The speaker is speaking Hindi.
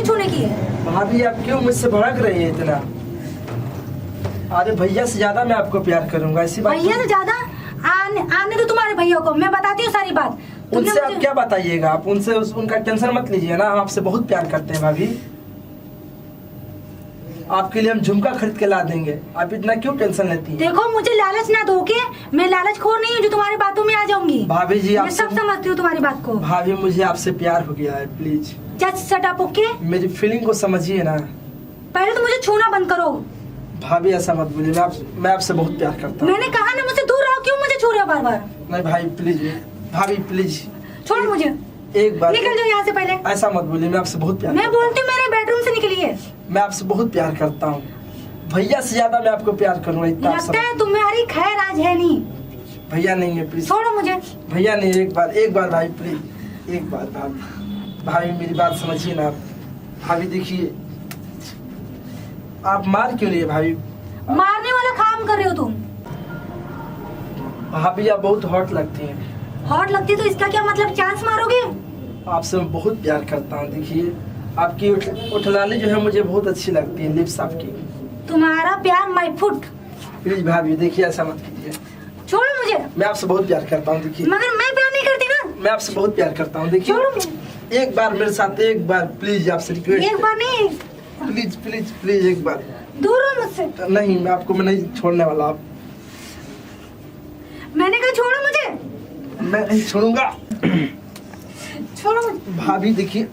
नहीं छूने की है। भाभी आप क्यों मुझसे भड़क रही है इतना? अरे भैया से ज्यादा मैं आपको प्यार करूंगा, ऐसी बात भैया से ज्यादा? आने दो तुम्हारे भैया को, मैं बताती हूँ सारी बात। उनसे आप क्या बताइएगा? आप उनसे उनका टेंशन मत लीजिए ना, हम आपसे बहुत प्यार करते हैं भाभी। आपके लिए हम झुमका खरीद के ला देंगे, आप इतना क्यों टेंशन लेती हैं? देखो मुझे लालच ना दो के, मैं लालच खोर नहीं हूँ जो तुम्हारी बातों में आ जाऊंगी। भाभी जी मैं सब समझती हूँ तुम्हारी बात को। भाभी मुझे आपसे प्यार हो गया है, please just shut up okay. मेरी फीलिंग को समझिए ना। पहले तो मुझे छूना बंद करो। भाभी ऐसा मत बोलिए, मैं आपसे बहुत प्यार करता हूँ। मैंने कहा ना मुझसे दूर रहो, क्यों मुझे छू रहे हो बार बार? नहीं भाई प्लीज, भाभी प्लीज छोड़ो मुझे, एक बार निकल जाओ यहाँ से। पहले ऐसा मत बोलिए, मैं आपसे बहुत प्यार मैं बोलती हूँ मेरे बेडरूम से निकलिए। मैं आपसे बहुत प्यार करता हूँ, भैया से ज्यादा मैं आपको प्यार करूँगा, इतना आप लगता है तुम्हारी खैर आज है नहीं। भैया नहीं है प्लीज, छोड़ो मुझे। भैया नहीं, एक बार भाई प्लीज, एक बार भाभी मेरी बात समझिए ना। भाभी देखिए, आप मार क्यों नहीं भाभी? मारने वाला काम कर रहे हो तुम। भाभी आप बहुत हॉट लगती हैं। हॉट लगती तो इसका क्या मतलब, चांस मारोगे? आपसे मैं बहुत प्यार करता हूँ। देखिए आपकी उठलानी जो है मुझे बहुत अच्छी लगती है, लिप्स आपकी। तुम्हारा प्यार माय फुट। प्लीज भाभी देखिए, ऐसा मत कीजिए। छोड़ो मुझे। मैं आपसे बहुत प्यार करता हूँ, देखिए। मगर मैं प्यार नहीं करती ना। मैं आपसे बहुत प्यार करता हूँ, देखिए। छोड़ो मुझे। एक बार मेरे साथ, एक बार प्लीज, आपसे रिक्वेस्ट। एक बार नहीं, प्लीज प्लीज प्लीज एक बार। दूर हो मुझसे। नहीं, मैं नहीं छोड़ने वाला। आप, मैंने कहा छोड़ो मुझे। मैं नहीं छोड़ूंगा। छोड़ो मुझे। भाभी देखिए,